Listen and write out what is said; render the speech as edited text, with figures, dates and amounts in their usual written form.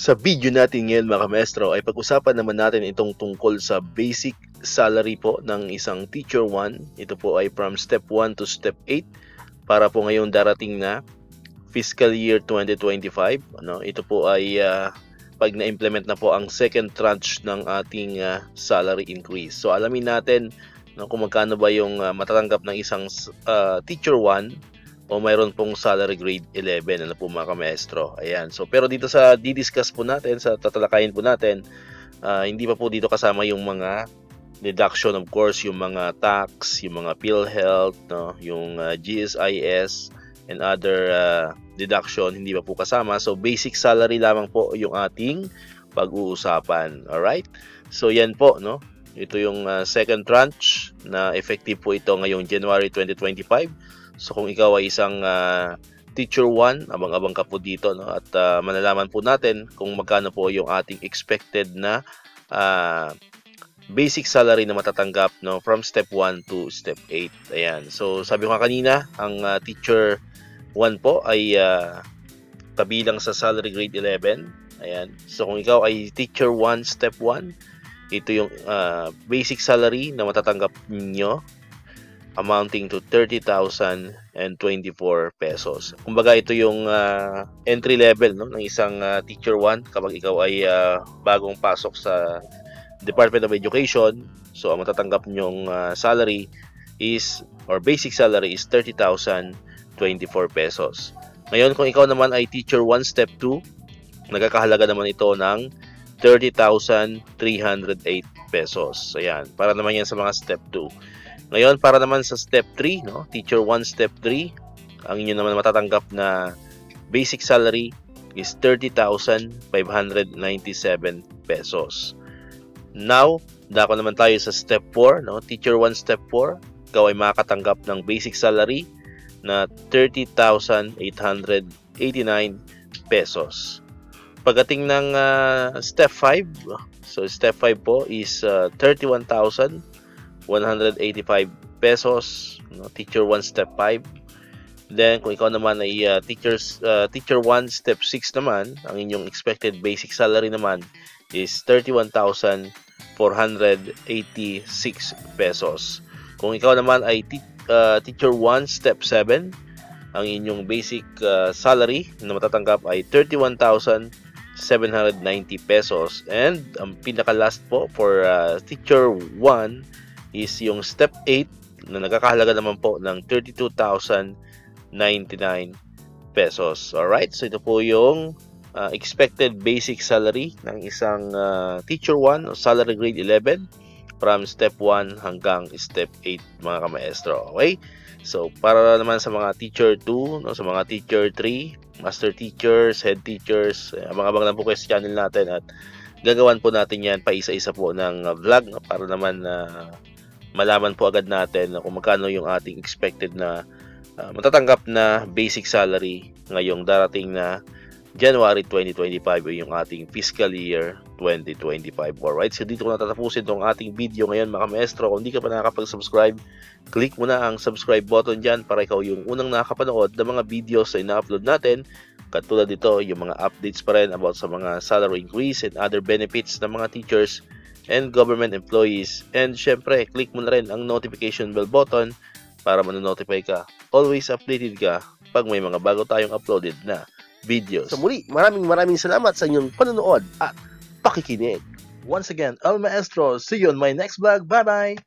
Sa video natin ngayon mga maestro ay pag-usapan naman natin itong tungkol sa basic salary po ng isang Teacher 1. Ito po ay from Step 1 to Step 8 para po ngayong darating na fiscal year 2025. Ito po ay pag na-implement na po ang second tranche ng ating salary increase. So alamin natin kung magkano ba yung matatanggap ng isang Teacher 1 o mayroon pong salary grade 11 po mga maestro. Ayan. So pero dito sa di-discuss po natin, sa tatalakayin po natin, hindi pa po dito kasama yung mga deduction, of course, yung mga tax, yung mga PhilHealth, yung GSIS and other deduction, hindi pa po kasama. So basic salary lamang po yung ating pag-uusapan. Alright? So yan po, no? Ito yung second tranche na effective po ito ngayong January 2025. So kung ikaw ay isang Teacher 1, abang-abang ka po dito, no? At malalaman po natin kung magkano po yung ating expected na basic salary na matatanggap, no, from Step 1 to Step 8. Ayan. So sabi ko kanina, ang Teacher 1 po ay kabilang sa salary grade 11. Ayan. So kung ikaw ay Teacher 1 Step 1, ito yung basic salary na matatanggap niyo, amounting to 30,024 pesos. Kumbaga ito yung entry level, no, ng isang Teacher 1 kapag ikaw ay bagong pasok sa Department of Education. So ang matatanggap nyong salary is, or basic salary is 30,024 pesos. Ngayon kung ikaw naman ay Teacher 1 Step 2, nagkakahalaga naman ito ng 30,308 pesos. Ayan, para naman yan sa mga Step 2. Ngayon, para naman sa Step 3, no? Teacher 1 Step 3, ang inyo naman matatanggap na basic salary is 30,597 pesos. Now, dako naman tayo sa Step 4, no? Teacher 1 Step 4, ikaw ay makakatanggap ng basic salary na 30,889 pesos. Pagdating ng Step 5, so Step 5 po is 31,185 pesos, no? Teacher 1 Step 5. Then kung ikaw naman ay Teacher 1 Step 6 naman, ang inyong expected basic salary naman is 31,486 pesos. Kung ikaw naman ay Teacher 1 Step 7, ang inyong basic salary na matatanggap ay 31,790 pesos. And ang pinaka last po for Teacher 1 is yung Step 8 na nagkakahalaga naman po ng 32,099 pesos. Alright, so ito po yung expected basic salary ng isang Teacher 1 o salary grade 11 from Step 1 hanggang Step 8 mga kamaestro. Okay? So para naman sa mga Teacher 2, no, sa mga Teacher 3, Master Teachers, Head Teachers, abang-abang lang po kayo sa channel natin at gagawan po natin yan pa isa-isa po ng vlog, no, para naman malaman po agad natin kung magkano yung ating expected na matatanggap na basic salary ngayong darating na January 2025 yung ating fiscal year 2025. Alright, so dito ko natatapusin itong ating video ngayon mga maestro. Kung hindi ka pa nakakapag-subscribe, click mo na ang subscribe button dyan para ikaw yung unang nakakapanood ng mga videos na ina-upload natin. Katulad dito, yung mga updates pa rin about sa mga salary increase and other benefits ng mga teachers and government employees. And syempre, click mo na rin ang notification bell button para manonotify ka. Always updated ka pag may mga bago tayong uploaded na videos. So muli, maraming salamat sa inyong panonood at pakikinig. Once again, El Maestro. See you on my next vlog. Bye-bye!